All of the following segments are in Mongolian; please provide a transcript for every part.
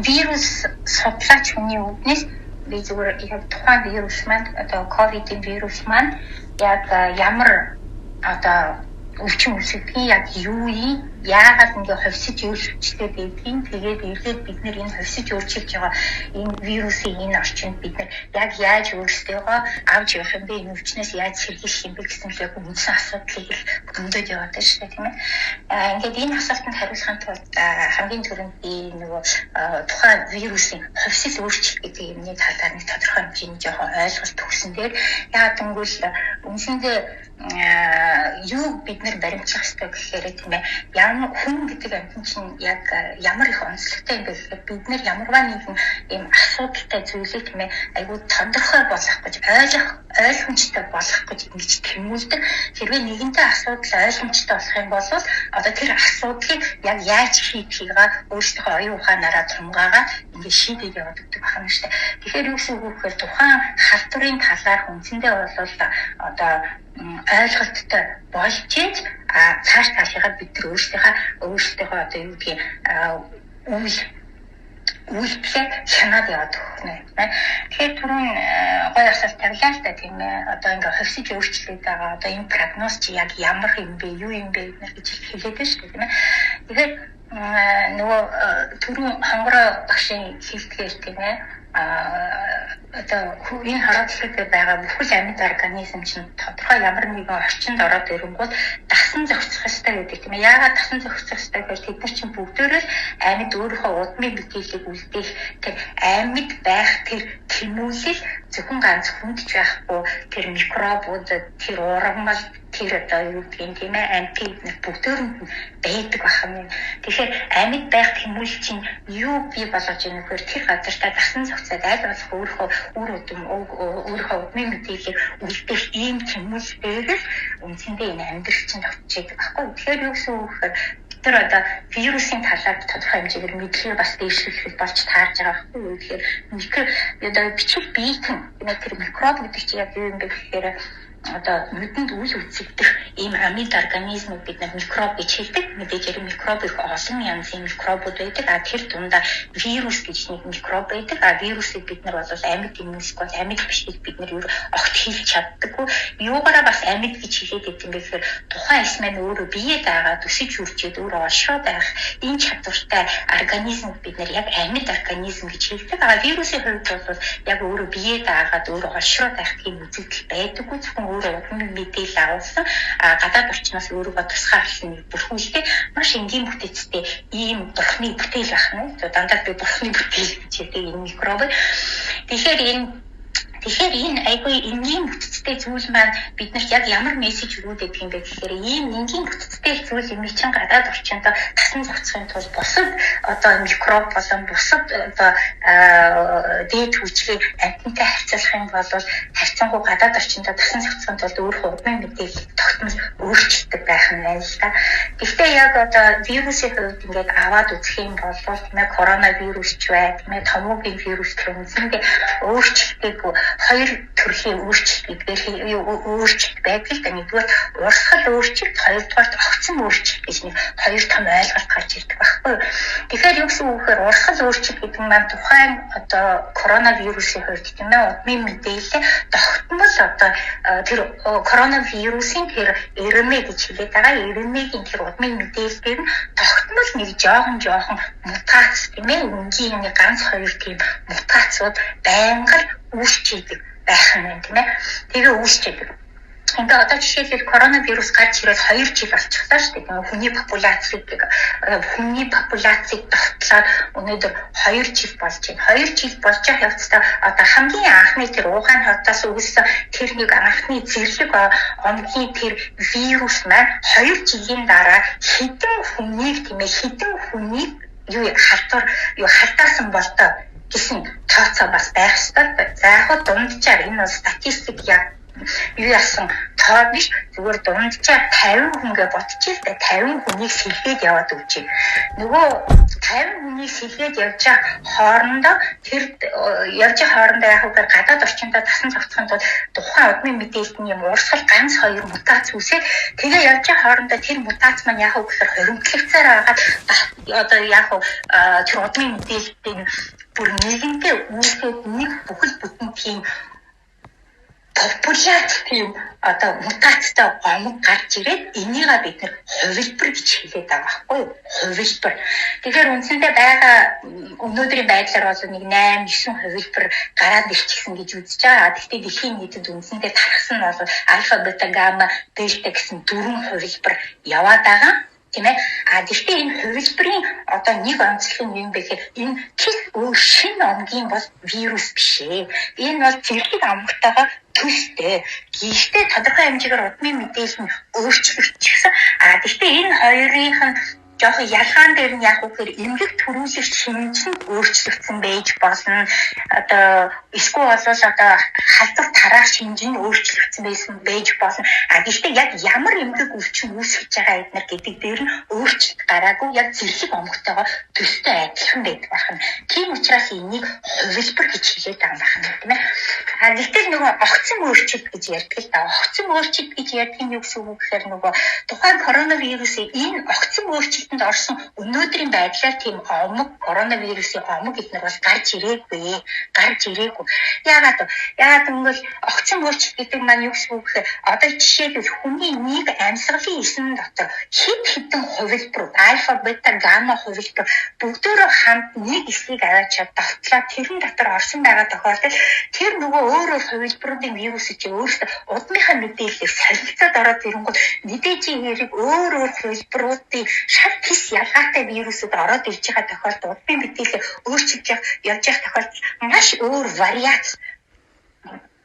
вирус судлаач хүний үднэс би зүгээр яг тухайн вирус маань одоо ковидын вирус маань яг ямар одоо өвчин үүсгэдэг яг юу юм яагаад ингэ хөвсөж өөрчлөлттэй байдгийг тэгээд эргээд бид нэр энэ хөвсөж өөрчилж байгаа энэ вирусын энэ орчинд бид нар яг яаж өөрсдийгөө авч явах юм бэ энэ өвчнөөс яаж сэргийлэх юм бэ гэсэн л яг үндсэн асуудлыг л хөндөж яваад байна шүү дээ тийм ээ. Ингээд энэ асуултанд хариулахын тулд хамгийн түрүүнд би нөгөө тухайн вирусын хөвсөл өөрчлөлт гэдэг юмны талаар нэг тодорхой хэмжээний жоохон ойлголт өгсөн. Тэгээд яагаад гэвэл үндсэндээ юу бид нар баримтлах хэрэгтэй гэхээр тийм ээ ямар хүн гэдэг амьтан чинь яг ямар их онцлогтой юм бэ гэхээр бид нар ямарваа нэгэн ийм асуудалтай зүйлийг тийм ээ айгүй тодорхой болгох гэж ойлгомжтой болгох гэж ингэж тэмүүлдэг. Хэрвээ нэгэнтээ асуудал ойлгомжтой болох юм бол одоо тэр асуудлыг яг яаж шийдэхийг өөрсдийнхөө оюун ухаанаараа томгаагаад ингэ шийдэж яваад өгдөг байна шүү дээ. Тэгэхээр юу гэсэн үг вэ гэхээр тухайн халдварын талаар үндсэндээ бол одоо ойлголттой болж ийж цааш талыгаа бид нар өөрсдийнхөө одоо юу гэдгийг үйлдэлээ хянаад яваад өгөх нэ. Тэгэхээр түрүүн гоё асуулт тавилаа л да тийм ээ. Одоо ингээ хөвсөж өөрчлөлт байгаа. Одоо энэ прогноз чи яг ямар юм бэ? Юу юм бэ гэж хэлээд байна шүү дээ тийм ээ. Тэгэхээр нөгөө түрүүн хонгороо багшийн хэлдгээр тийм ээ одоо энэ хараалтлуудад байгаа бүхэл амьд организм чинь тодорхой ямар нэгэн орчинд ороод ирэнгүүт дасан зохицох хэрэгтэй гэдэг тийм ээ. Яагаад дасан зохицох хэрэгтэй гэхээр тэд нар чинь бүгдээрээ амьд өөрийнхөө удмын мэдээллийг үлдээх тэр амьд байх тэр тэмүүлэл зөвхөн ганц хүнд ч байхгүй тэр микробууд тэр ургамал тэр одоо юу гэдгийг тийм ээ антибиотик бүгдөөрэнд байдаг байна. Тэгэхээр амьд байх тэмүүлэл чинь юу бий болгож ийм нөхөр тэр газартаа дасан зохицоод аль болох өөрийнхөө удмын мэдээллийг үлдээх ийм тэмүүлэлээр үндсэндээ энэ амьдрал чинь тогтчихдаг байхгүй. Тэгэхээр юу гэсэн үг гэхээр тэр одоо вирусын талаар тодорхой хэмжээгээр мэдлэгээ бас дэвшүүлэх болж таарж байгаа байхгүй юу. Тэгэхээр одоо бичиг биетэн тэр микроб гэдэг чинь яг юу юм бэ гэхээр одоо нүдэнд үл үзэгдэх ийм амьд организмыг бид нар микроб гэж хэлдэг. Мэдээж микроб их олон янзын микробууд байдаг. Тэр дундаа вирус гэж нэг микроб байдаг. Вирусыг бид нар бол амьд юм эсвэл амьд биш гэж бид нар огт хэлж чаддаггүй. Юугаараа бас амьд гэж хэлээд байдаг юм бэ гэхээр тухайн эс маань өөрөө биеэд байгаа өсөж үржиж өөрөө олшоод байх энэ чадвартай организмыг бид нар яг амьд организм гэж хэлдэг. Вирусын хувьд бол яг өөрөө биеэд агаад өөрөө олшоод байх тийм үзэгдэл байдаггүй. Зөвхөн өөрөө мэдээлэл авсан гадаад орчноос өөрийгөө тусгаарлах нэг бүрхүүлдэг маш энгийн бүтээцтэй ийм бурхны бүтээл байна. Дандаа би бурхны бүтээл гэж хэлдэг энэ микроб. Тэгэхээр энэ айгүй энгийн бүтцтэй зүйл маань биднэрт яг ямар мессеж өгүүлээд юм бэ гэхээр ийм энгийн бүтцтэй зүйл юм чинь гадаад орчинд тасан зохицохын тулд бусад одоо микроб болон бусад одоо дээд хүчлийн амьтантай харьцуулах юм бол харьцангуй гадаад орчинд тасан зохицохын тулд өөрийнхөө удмын мэдээлэл тогтмол өөрчлөлтөд байх нь байна л да. Гэхдээ яг одоо вирусын хувьд ингээд аваад үзэх юм бол тийм ээ коронавирус ч бай, тийм ээ томоогийн вирус гэх юм зингээ өөрчлөлтийг хоёр төрлийн өөрчлөлт байдаг л да. Нэгдүгээр урсгал өөрчлөлт, хоёрдугаар огцон өөрчлөлт гэж нэг хоёр том ойлголт гарч ирдэг байхгүй юу. Тэгэхээр юу гэсэн үг гэхээр урсгал өөрчлөлт гэдэг нь тухайн одоо коронавирусын хувьд тийм ээ удмын мэдээлэл тогтмол одоо тэр коронавирусын тэр РНА гэж хэлээд байгаа. РНА-гийн тэр удмын мэдээлэлээр нь тогтмол нэг жоохон мутац тийм ээ энгийн нэг ганц хоёр тийм мутацууд байнгаар үүсчихэд байх юм тийм ээ. Тэгээ үүсчихэд. Ингээ одоо жишээлбэл коронавирус гарч ирээд 2 жил болчихлоо шүү дээ. Хүний популяцийг тогтлоод өнөөдөр 2 жил болж байна. 2 жил болж байгаа явцдаа одоо хамгийн анхны тэр Ухаан хотоос үүссэн тэр нэг анхны зэрлэг омгийн тэр вирус маань 2 жилийн дараа хэдэн хүнийг халдаасан болтоо гэсэн тооцоо бас байх ёстой. За яг дунджаар энэ бол статистик яг юу яасан тоо биш зүгээр дунджаа 50 хүн гэж бодчих л да 50 хүнийг сэлгээд яваад өгчээ. Нөгөө 50 хүнийг сэлгээд явж байгаа хоорондоо тэр явж байгаа хоорондоо яг үгээр гадаад орчиндөө тасан цогцохын тулд тухайн удмын мэдээллийн юм урсгал ганц хоёр мутац үсээ тэгээ явж байгаа хоорондоо тэр мутац маань яг үгээр хоримтлагцаар байгаа одоо яг тэр удмын мэдээллийн бүр нэгэнтээ үүсгээд нэг бүхэл бүтэн тийм популяц тийм одоо мутацтай гомог гарч ирээд энийгээ бид нэр хувилбар гэж хэлээд байгаа байхгүй юу? Хувилбар. Тэгэхээр үндсэндээ байгаа өнөөдрийн байдлаар бол нэг 8-9 хувилбар гараад ирчихсэн гэж үзэж байгаа. Гэхдээ дэлхийн нийтэд үндсэндээ тархсан нь бол альфа, бета, гамма, дельта гэсэн 4 хувилбар яваад байгаа. Тийм ээ. Гэхдээ энэ хувилбарын одоо нэг онцлог нь юм бэ гэхээр энэ кис шинэ омгийн бол вирус биш ээ. Энэ бол зэрлэг амгтайгаа төстэй. Гэхдээ тодорхой хэмжээгээр удмын мэдээлэл нь өөрчлөгдчихсэн. Гэхдээ энэ хоёрынх нь жоохон ялгаан дээр нь яг үгээр эмгэг төрүүлэх шинж нь өөрчлөгдсөн байж болно. Одоо эсвэл одоо халдвар тараах шинж нь өөрчлөгдсөн байсан байж болно. Гэхдээ яг ямар эмгэг өвчин үүсгэж байгаа эднэр гэдэг дээр нь өөрчлөлт гараагүй яг зэрлэг омгтойгоо төстэй адилхан байдаг байна. Тийм учраас энийг хувилбар гэж хэлээд байгаа юм байна, тийм ээ. Гэтэл нөгөө огцон өөрчлөлт гэж ярьдаг л да. Огцон өөрчлөлт гэж ярьдаг нь юу гэсэн үг гэхээр нөгөө тухайн коронавирусын энэ огцон өөрчлөлтөнд орсон өнөөдрийн байдлаар тийм омог коронавирусын омог эднэр бол гарч ирээгүй. Яагаад гэвэл огцон өөрчлөлт гэдэг маань юу гэсэн үг гэхээр одоо жишээлбэл хүний нэг амьсгалын эсрэг дотор хэд хэдэн хувилбар альфа, бета, гамма хувилбар бүгдөө хамт нэг эсрэг аваачаад давтлаа тэрэн дотор орсон байгаа тохиолдолд тэр нөгөө өөр хувилбаруудын вирусыг чи өөрөөсөө удмынхаа мэдээллийг солилцоод ороод ирэнгүүт мэдээжийн хэрэг өөр хувилбаруудын шал тис ялгаатай вирусууд ороод ирж байгаа тохиолдолд удмын мэдээлэл өөрчилж явж байгаа тохиолдолд маш өөр вариац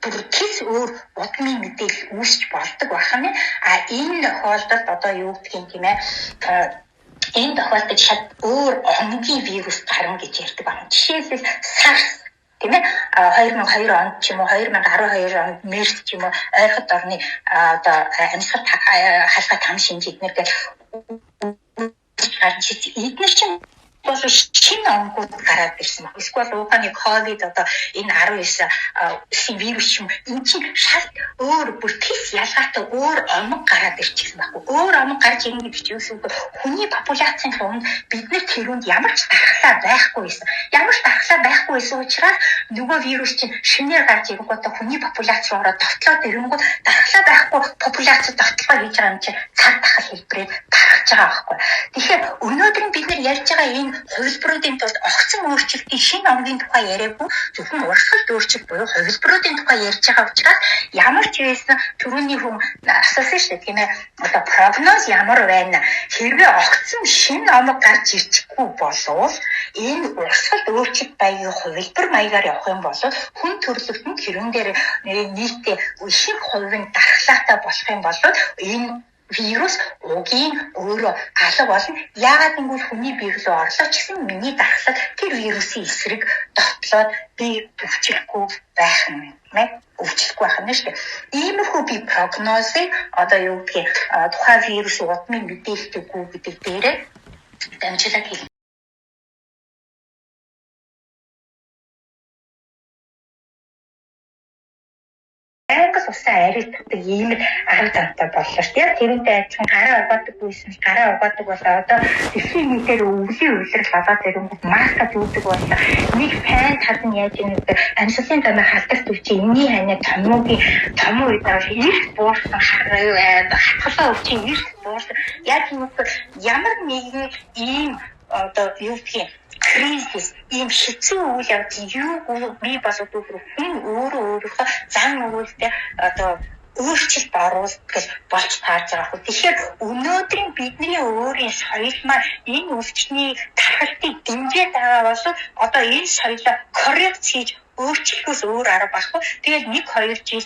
бүртгэс өөр удмын мэдээлэл үүсч болдог байна. Энэ тохиолдолд одоо юу гэх юм тийм ээ энэ тохиолдолд шал өөр омгийн вирус гарна гэж ярьдаг байна. Жишээлбэл SARS тийм ээ 2002 онд ч юм уу 2012 онд MERS ч юм уу ойрхот орны одоо амьсгал халахад хам шинж эднэртэй гарч эдгээр чинь бол шинэ омгууд гараад ирсэн байна. Эсвэл угааны ковид одоо энэ 19 вирус юм энэ чинь шал өөр бүр тис ялгаатай өөр омог гараад ирчихсэн байна. Өөр омог гарч ирнэ гэдэг чинь юу вэ? Хүний популяцийн дунд бидний тэрүүнд ямар ч дархлаа байхгүй байсан. Ямар ч дархлаа байхгүй байсан учраас нөгөө вирус чинь шинээр гарч ирэнгүүт хүний популяц руу ороод довтлоод ирэнгүүт дархлаа байхгүй популяцид довтлоо хийж байгаа юм чинь цаг тахал хэлбэрээр тархаж байгаа байхгүй. Тэгэхээр өнөөдөр бид нар ярьж байгаа энэ хувилбаруудын тулд огцон өөрчлөлтийн шинэ омгийн тухай яриаггүй зөвхөн урсгалт өөрчлөлт буюу хувилбаруудын тухай ярьж байгаа учраас ямар ч байсан түрүүний хүн асуусан шүү дээ тийм ээ одоо прогноз ямар байна хэрвээ огцон шинэ омог гарч ирчихгүй болвол энэ урсгалт өөрчлөлт баягийн хувилбар маягаар явах юм бол хүн төрөлхтөнд хэрүүн дээр нийтдээ их хувийн дархлаатай болох юм бол энэ вирус угийн өөрөө алга болно. Яагаад гэвэл хүний бие рүү орлоо ч гэсэн миний дархлаад тэр вирусын эсрэг дотлоод би өвчлөхгүй байх юм байна. Өвчлөхгүй байх нь шүү дээ. Иймэрхүү би прогнозыг одоо юу гэдгийг тухайн вирусын удмын мэдээлэлтэйгүү гэдэг дээрээ дамжуулаад хэлнэ. Англи улсын арилтдаг ийм арга замтай боллоо шүү дээ. Тэрнтэй адилхан гараа угаадаггүйсэн гараа угаадаг бол одоо дэлхийн нийтээр өвлийн үйлрэл болоод ирэнгүүт маска зүүдэг болсон. Нэг фан татан яаж ийм гэдэг амьсгалын замыг халдах төвч энэний ханаа том үед их буурсан хатгалаа өвчин их буурсан. Яг юм ямар нэгэн ийм одоо юу гэх юм кризис ийм хэцүү үйл явдал юу бий болоод хүн өөрийнхөө зан өгүүлэлтэд одоо өөрчлөлт оруулах гэж болж таарж байгаа хөө. Тэгэхээр өнөөдрийн бидний өөрийн соёл маань энэ өвчний тархалтыг дэмжиж байгаа бол одоо энэ соёлоо коррекц хийж өөрчлөхөөс өөр арга байхгүй. Тэгээд 1-2 жил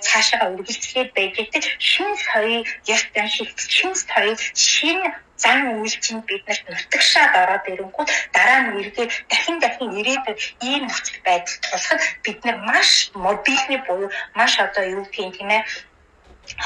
цаашаа үргэлжлээд байж байгаа шинэ соёл ястан шинэ соёл шинэ зан үйлчинд бид нарт нутагшаад ороод ирэнгүүт дараа нь эргээд дахин ирээдүйд ийм нөхцөл байдал тулахад бид нар маш мобильны буюу маш одоо юу гэх юм тийм ээ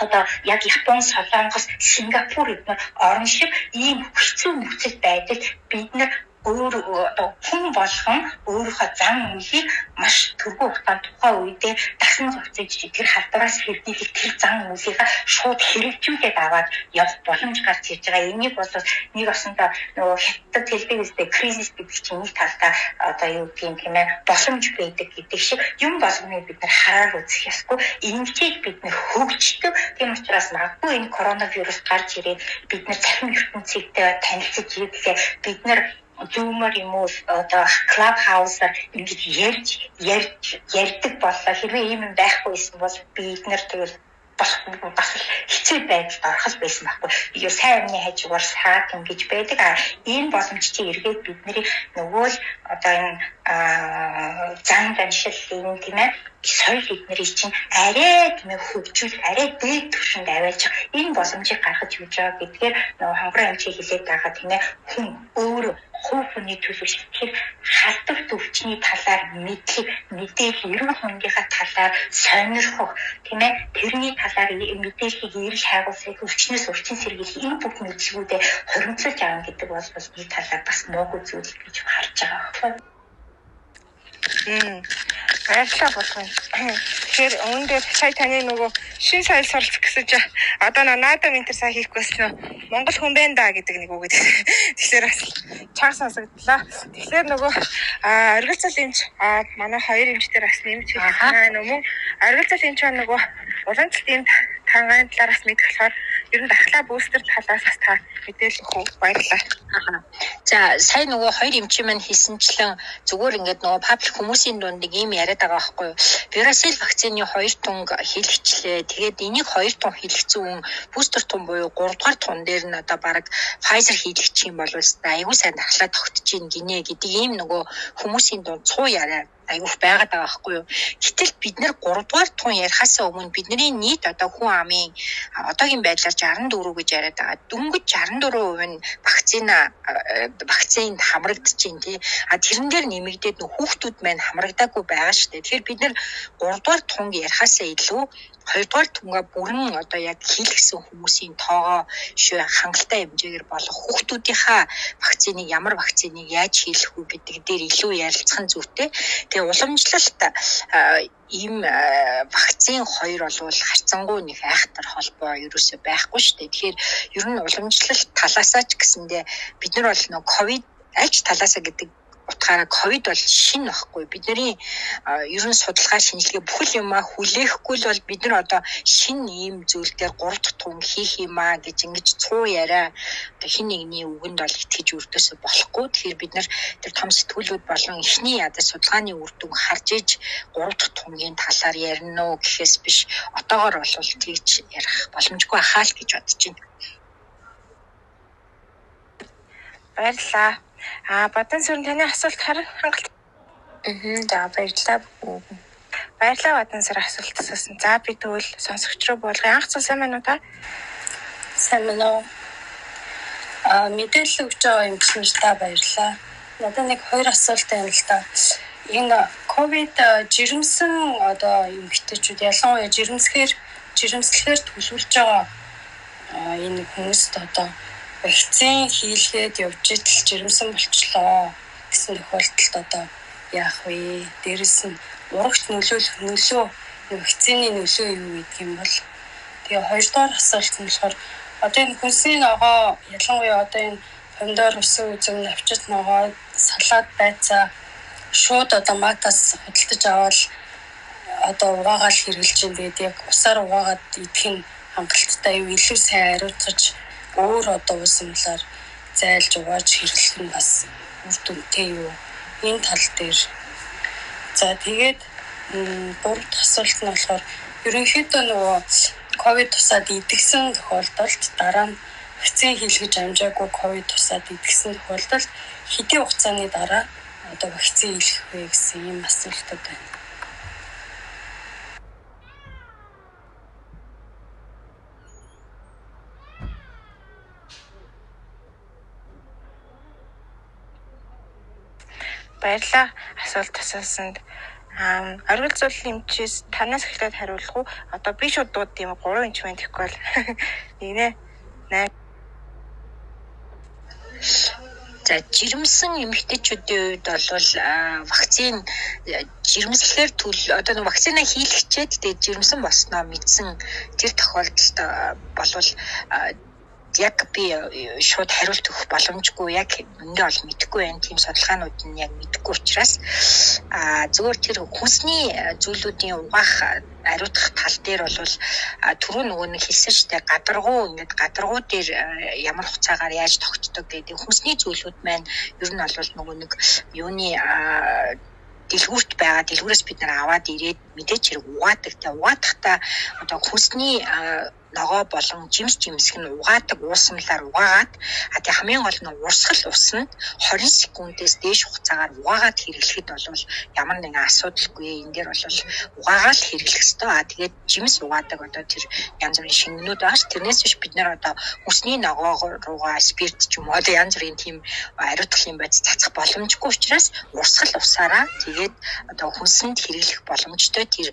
одоо яг Япон, Солонгос, Сингапур эдгээр орн шиг ийм хэцүү нөхцөл байдалд бид нар хүн болгон өөрийнхөө зан үйлийг маш түргэн хугацаанд тухайн үедээ дасан зохицож тэр халдвараас хэрдийх тэр зан үйлийг шууд хэрэгжүүлээд аваад явах боломж гарч ирж байгаа. Энийг бол нэг осондоо нөгөө хятад телевизтэй кризис гэдэг чинь нэг талдаа одоо юу гэх юм тийм ээ боломж байдаг гэдэг шиг юм болгоныг бид нар хараад үзэх ёсгүй. Ингээд бид нар хөгждөг. Тийм учраас магадгүй энэ коронавирус гарч ирээд бид нар цахим ертөнцийдээ танилцж ирэхдээ бид нар Zoom-аар юм уу одоо Clubhouse-аар ингэж ярьдаг боллоо. Хэрвээ ийм юм байхгүйсэн бол бид нар тэгэл бас хэцүү байдалд орох байсан байхгүй. Юу сайн юмны хажуугаар саат ингэж байдаг. Энэ боломж чинь эргээд бидний нөгөө л одоо энэ зан даншилын тийм ээ соёл эднэрийг чинь арай тийм ээ хөгжүүл арай дээд түвшинд аваалж энэ боломжийг гаргаж өгч байгаа гэдгээр нөгөө хангарын эмчийг хэлээд байгаа тийм ээ хүн өөр хувь хүний төлөв шийдэх халдварт өвчний талаар мэдээлэл эрүүл мэндийнхаа талаар сонирхох тийм ээ тэрний талаар мэдээллийг эрж хайгуулах өвчнөөс урьдчилан сэргийлэх энэ бүх мэдлэгүүдээ хуримтлаж авах гэдэг бол нэг талаар бас муугүй зүйл гэж харж байгаа байхгүй. Баярлалаа болгоно. Тэгэхээр үүндээ сая таны нөгөө шин соёл суралцах гэсэн чинь одоо наадам энэ төр сая хийхгүйсэн нөө Монгол хүн байна да гэдэг нэг үг гэдэг. Тэгэхээр бас чанга сонсогдлоо. Тэгэхээр нөгөө оргилцал эмч манай хоёр эмчтэр бас нэмж хэлсэн. Нөгөө оргилцал эмч нөгөө уламжлалт тангааны талаараас мэдэх болохоор ер нь дархлаа бүүстер талаас бас та мэдээлэл өгөх баярлалаа. За сая нөгөө хоёр эмчийн маань хэлсэнчлэн зүгээр ингээд нөгөө паблик хүмүүсийн дунд нэг юм яриад байгаа байхгүй юу. Verocell вакцины 2 тунг хийлгэчлээ. Тэгээд энийг 2 тунг хийлгэсэн хүн бустер тун буюу 3 дугаар тун дээр нь одоо баг Pfizer хийлгэх юм бол айгүй сайн дархлаа тогтож ийн гинэ гэдэг ийм нөгөө хүмүүсийн дунд цуу яриа айгуух байгаад байгаа байхгүй юу. Гэтэл бид нэр 3 дугаар тун ярихаас өмнө бидний нийт одоо хүн амын одоогийн байдлаар 64 гэж яриад байгаа. Дөнгөж 64% нь вакцинд хамрагдчихээн тий. Тэрэн дээр нэмэгдээд хүүхдүүд маань хамрагдаагүй байгаа шүү дээ. Тэгэхээр бид нэр 3 дугаар тунг ярихаас илүү 2 дугаар тунгаа бүрэн одоо яг хийлгсэн хүмүүсийн тоогоо хангалттай хэмжээгээр болох хүүхдүүдийнхаа вакциныг ямар вакциныг яаж хийлгэх үү гэдэг дээр илүү ярилцах нь зүйтэй. Тэгээ уламжлалт ийм вакцин хоёр болвол харьцангуй нэг айхтар холбоо ерөөсөй байхгүй шүү дээ. Тэгэхээр ер нь уламжлалт талаасаа ч гэсэндээ бид нар бол нөө ковид альч талаасаа гэдэг утгаараа ковид бол шинэ байхгүй. Бидний ер нь судалгаа шинжилгээ бүхэл юмаа хүлээхгүй л бол бид нар одоо шинэ ийм зүйл дээр 3 дахь тун хийх юмаа гэж ингэж цуу яриа одоо хин нэгний үгэнд бол итгэж өрдөөсө болохгүй. Тэгэхээр бид нар тэр том сэтгүүлүүд болон эхний ядаж судалгааны үр дүн харж иж 3 дахь тунгийн талаар ярина уу гэхээс биш отоогоор бол тэгж ярих боломжгүй ахаа л гэж бодож байна. Баярлалаа. Бадан сүрэн таны асуулт хангалт. За баярлалаа. Баярлалаа Бадан сүр асуулт асуусан. За би тэгвэл сонсогч руу буулгая. Анх сайн байна уу та? Сайн байна уу? Мэдээлэл өгч байгаа юм чинь та баярлалаа. Надад нэг 2 асуулт байна л да. Энэ ковид жирэмсэн одоо эмэгтэйчүүд ялангуяа жирэмслэхээр төлөвлөж байгаа энэ хүмүүст одоо вакцин хийлгээд явж идэл жирэмсэн болчлоо гэсэн тохиолдолд одоо яах вэ? Дээрэс нь урагт нөлөө вакцины нөлөө юу гэдэг юм бол тэгээ 2 дугаар асуулт нь болохоор одоо энэ хүнсний ногоо ялангуяа одоо энэ помидор өсөө үзэм навчит ногоо салаад байцаа шууд одоо матаас худалдаж аваад одоо угаагаал хэрэглэж ин тэгээд яг усаар угаагаад идэх нь хангалттай юу илүү сайн ариутгаж өөр одоо уусамлаар зайлж угааж хэрэглэх нь бас үр дүнтэй юу энэ тал дээр. За тэгээд 3 дахь асуулт нь болохоор ерөнхийдөө нөгөө ковид тусаад идэгсэн тохиолдолд дараа нь вакцины хийлгэж амжаагүй ковид тусаад идэгсэн тохиолдолд хэдийн хугацааны дараа одоо вакцины хийлгэх вэ гэсэн ийм асуултууд байна. Баярлалаа асуулт асуусанд. Оргил зуулийн эмчээс танаас эхлээд хариулах уу? Одоо би шууд дууд тийм 3 инч мэн гэхгүй бол нэг нэ. За жирэмсэн эмэгтэйчүүдийн үед бол вакцин жирэмслэхээр одоо нэг вакцина хийлгэчээд тэгээд жирэмсэн болсноо мэдсэн тэр тохиолдолд болвол яг би шууд хариулт өгөх боломжгүй яг ингээ бол мэдэхгүй байна. Тийм судалгаанууд нь яг мэдэхгүй учраас зөвхөн тэр хүнсний зүйлүүдийн угаах ариутгах тал дээр бол түрүү нөгөө нэг хэлсэн штэ гадаргуу дээр ямар хугацаагаар яаж тогтдог гэдэг хүнсний зүйлүүд маань ер нь бол нөгөө нэг юуны дэлгүүрт байгаа дэлгүүрээс бид нар аваад ирээд мэдээж хэрэг угаадаг. Тэгээ угаадахтаа одоо хүнсний ногоо болон жимсэх нь угаадаг уусамлаар угаагаад тэг хамгийн гол нь урсгал усанд 20 секундээс дээш хугацаагаар угаагаад хэрэглэхэд бол ямар нэгэн асуудалгүй. Энэ дээр бол угаагаад хэрэглэх ёстой. Тэгээд жимс угаадаг одоо тэр янз бүрийн шингэнүүд байгаа ш. Тэрнээс биш бид нар одоо хүнсний ногоо руугаа спирт ч юм уу одоо янз бүрийн тийм ариутгах юм байц цацах боломжгүй учраас урсгал усаараа тэгээд одоо хүнсэнд хэрэглэх боломжтой тэр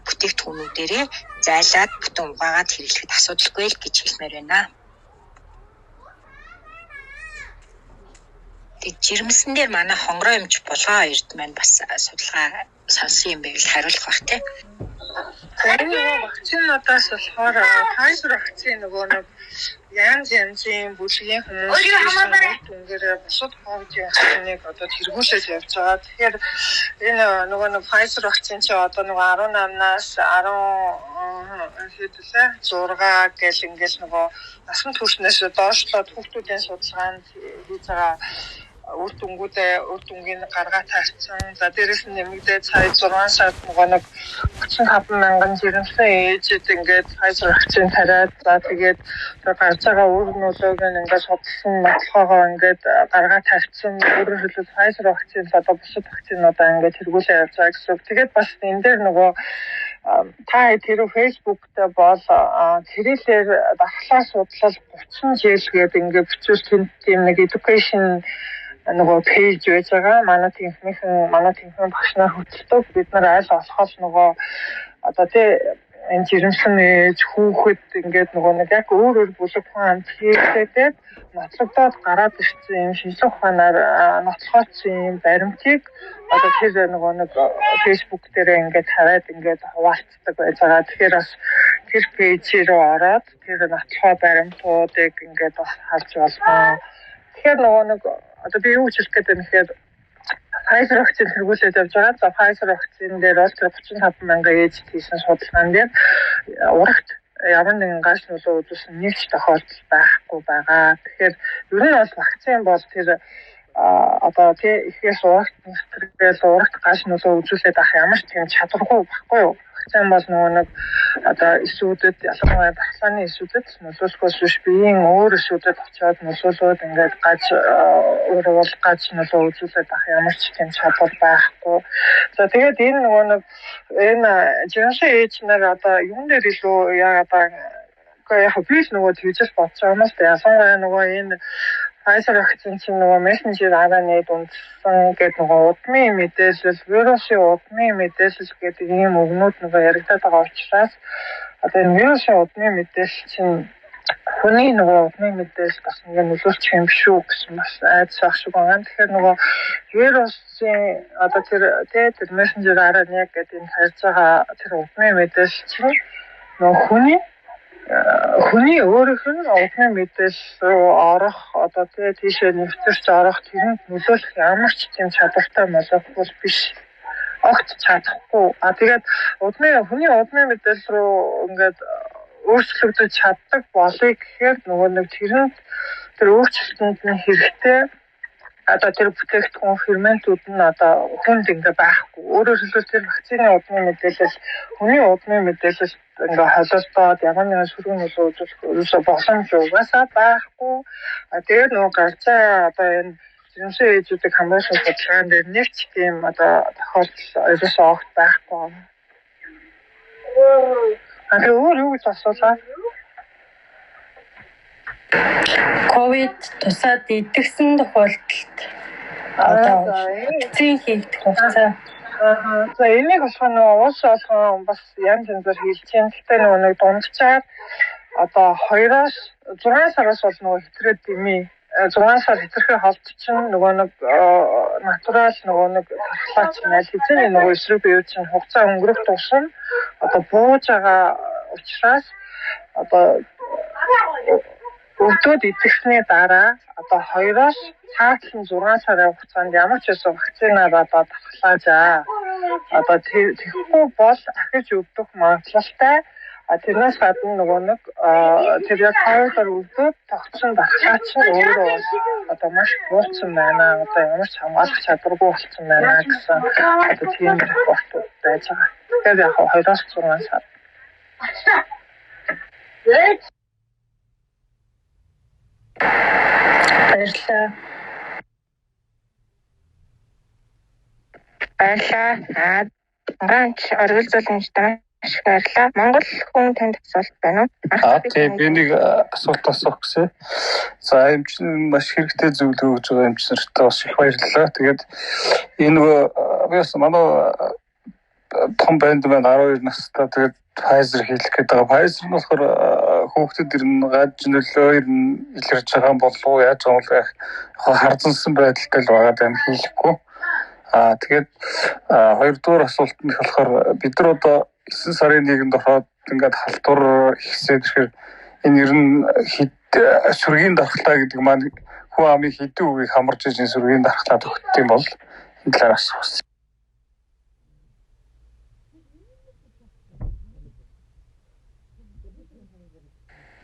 бүтээгдэхүүнүүдээрээ зайлаад бүтэн угаагаад хэрэглэхэд асуудалгүй л гэж хэлмээр байна. Тэгээд жирэмсэн дээр манай хонгороо эмч булгаа хоёрд маань бас судалгаа сонсон юм байл хариулах бах тий. Тэр нөгөө вакцинуудаас болохоор Pfizer вакцины нөгөө нэг янзын бүлгийн хүмүүс түнгээр бусад ковидын вакциныг одоо тэргүүлээд явж байгаа. Тэгэхээр энэ нөгөө нэг Pfizer вакцины чи одоо нөгөө 18-наас 6 гэл ингээс нөгөө насан туршнаас доошлоод хүүхдүүдийн судалгаанд хийж байгаа үр дүнгийн гаргаад тавьсан. За дээрэс нь нэмэгдээд сая 6 сард нөгөө нэг 35,000 жирэмсэн ээжид ингээд Pfizer вакцины тариад за тэгээд гарч байгаа үр нөлөөг ингээд судалсан нотлохоогоо ингээд гаргаад тавьсан. Өөрөөр хэлбэл Pfizer вакцины одоо бусад вакцинуудаа ингээд хэрэгүүлээ явж байгаа гэсэн. Тэгээд бас энэ дээр нөгөө та тэр Facebook дээр бол тэрэлэр дахлаа судлал 30 жил гэдэг ингээд бичвэл тийм нэг education нөгөө пэйж байж байгаа. Манай тэнхимэн багш нар хөтөлдөг. Бид нар аль болохоос нөгөө одоо энэ жирэмсэн ээж хүүхэд ингээд нөгөө нэг яг өөр бүлэг хүн амт хийгээд нотлогдоод гараад ирсэн юм шинжлэх ухаанаар нотлохоц юм баримтыг одоо тэр нөгөө нэг Facebook дээр ингээд тавиад ингээд хуваалцдаг байж байгаа. Тэгэхээр бас тэр пэйж рүү ороод тэр нотлохоо баримтуудыг ингээд бас харж болно. Тэгэхээр нөгөө нэг одоо би юу хэлэх гээд байна гэхээр Pfizer вакцины хэрэгүүлээд явж байгаа. За Pfizer вакцины дээр бол 35,000 ээжид хийсэн судалгаан дээр урагт ямар нэгэн гаш нөлөө үзүүлсэн нэг ч тохиолдол байхгүй байгаа. Тэгэхээр ер нь бол вакцины бол тэр одоо ихээс урагт нэгтгэл урагт гаш нөлөө үзүүлээд авах ямар ч тийм чадваргүй байхгүй юу? Вакцины бол нөгөө нэг одоо эсүүдэд ялангуяа дахлааны эсүүдэд нөлөөлөхөөс биш биеийн өөр эсүүдэд очиод нөлөөлөөд ингээд гаж нөлөө үзүүлээд авах ямар ч тийм чадвар байхгүй. За тэгээд энэ нөгөө нэг энэ жирэмсэн ээж нар одоо юун дээр илүү яагаад яг би л нөгөө тэгжэл бодож байгаа юм шүү дээ. Ялангуяа нөгөө энэ Pfizer вакцины чинь нөгөө мессенжер RNA-д үндсэн гэдэг нөгөө удмын мэдээлэл, вирусын удмын мэдээлэл гэдэг ийм өгнүүд нөгөө яригдаад байгаа учраас одоо энэ вирусын удмын мэдээлэл чинь хүний нөгөө удмын мэдээлэл бас ингэ нөлөөлчих юм шүү гэсэн бас айдас ах шиг байгаа. Тэгэхээр нөгөө вирусын одоо тэр мессенжер RNA гэдэг энэ харьж байгаа тэр удмын мэдээлэл чинь нөгөө хүний өөрийнх нь удмын мэдээлэл рүү орох одоо тийшээ нэвтэрч орох тэрэнд нөлөөлөх ямар ч тийм чадвартай молекул биш. Огт чадахгүй. Тэгээд хүний удмын мэдээлэл рүү ингээд өөрчлөгдөж чаддаг болыг гэхээр нөгөө нэг тэр өөрчлөлтөнд нь хэрэгтэй одоо тэр бүтээгдэхүүн ферментүүд нь одоо хүнд ингээ байхгүй. Өөрөөр хэлбэл тэр вакцины удмын мэдээлэл, хүний удмын мэдээлэл ингээ холилдоод ямар нэгэн сөргөн үзүүлэх боломж угаасаа байхгүй. Тэгээд нөгөө гарцаа одоо энэ жирэмсэн ээжүүдийг хамгаалсан судалгаан дээр нэг ч тийм одоо тохиолдол ерөөсөө огт байхгүй. Өөр юу гэж асуулаа? Ковид тусаад идэгсэн тохиолдолд одоо вакцин хийгдэх хугацаа. За энийг болохоор нөгөө уус болгон бас янз янзаар хийж чинь. Гэхдээ нөгөө дундчаар одоо 2-оос 6 сараас бол нөгөө хэтрээд дими 6 сар хэтэрхий холд чинь нөгөө натурал нөгөө тархлаач найл хэзээ нөгөө эсрэг бие чинь хугацаа өнгөрөх тусам одоо бууж байгаа учраас одоо өвдөд идэхсний дараа одоо 2-оос цаатлан 6 сарын хугацаанд ямар ч байсан вакцинаар одоо давхлаажаа. Одоо тэгэхгүй бол ахиж өвдөх магадлалтай. Тэрнээс гадна нөгөө тэр яг хоёроор өвдөд тогтсон давхлаач нь өөрөө бол одоо маш буурсан байна. Одоо ямар ч хамгаалах чадваргүй болсон байна гэсэн одоо тийм репортууд байж байгаа. Тэгэхээр яг 2-оос 6 сар. Баярлалаа. Ганч оргилзуулж байна. Маш баярлалаа. Монгол хүн танд асуулт байна уу? Тийм би нэг асуулт асуух гэсэн. За юм чинь маш хэрэгтэй зөвлөгөө өгж байгаа юм чинь бас их баярлалаа. Тэгээд энэ нөгөө бас манай том банд маань 12 настай тэгээд Pfizer хийх гэдэг байгаа. Pfizer нь болохоор хүүхдэд ирнэ гаж нөлөө илэрж байгаа юм болов уу яаж байгаа юм бэ? Харзансан байдалтай л байгаа юм хийхгүй. Тэгээд хоёрдугаар асуулт нь болохоор бид нар одоо 9 сарын 1-нд ороод ингээд халдвар ихсээд ирэхээр энэ ер нь сүргийн дархлаа гэдэг маань хүн амын хэдэн үгийг хамарж ижин сүргийн дархлаа төгтдөг юм бол энэ талаар асуусан.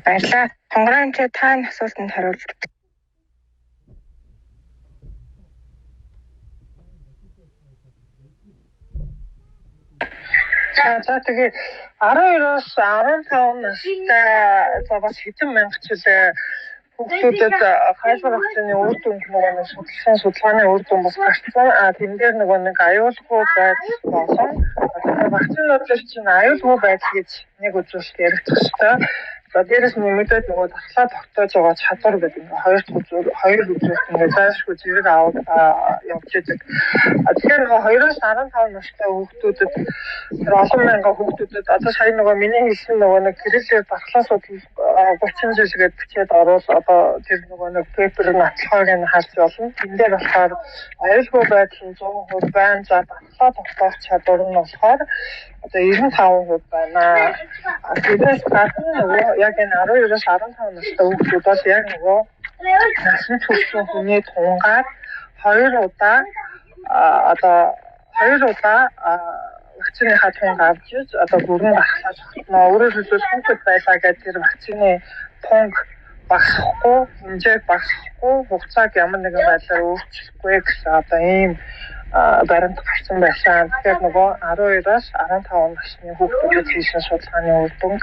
Баярлалаа. Хонгорооч та энэ асуултанд хариулж. За тэгээд 12-оос 15 настай бас хэдэн мянга жилээ хүүхдүүдэд Pfizer вакцины үр дүн нөгөө судалсан судалгааны үр дүн бас гарсан. Тэн дээр нөгөө нэг аюулгүй байдал болсон. Вакцинуудаас чинь аюулгүй байдал гэж нэг үзүүлэлт яригдах хэрэгтэй. За дээрээс нэмэгдээд нөгөө дархлаа тогтоож байгаа чадвар гэдэг хоёр үзүүлэлт ингээд заашгүй зэрэг явж идэг. Тэгэхээр нөгөө 2-оос 15 настай хүүхдүүдэд тэр олон мянган хүүхдүүдэд одоо сая нөгөө миний хэлсэн нөгөө нэг гэрэлээр дархлаа судал 30 жилгээд бичээд оруул одоо тэр нөгөө нэг пепер нотлохойг нь харж болно. Тэн дээр болохоор аюулгүй байдал нь 100% байна. За дархлаа тогтоох чадвар нь болохоор одоо 95% байна. Тэрээс гадна нөгөө яг энэ 12-оос 15 настай хүүхдүүд бол яг нөгөө насан туршийн хүний тунгаар 2 удаа вакциныхаа тунг авч одоо бүрэн дархлаа тогтноо. Өөрөөр хэлбэл хүүхэд байлаа гэдэг тэр вакцины тунг багасахгүй, хэмжээг багасахгүй, хугацааг ямар нэгэн байдлаар өөрчлөхгүй гэсэн одоо ийм баримт гарсан байсан. Тэгэхээр нөгөө 12-оос 15 насны хүүхдүүдэд хийсэн судалгааны үр дүн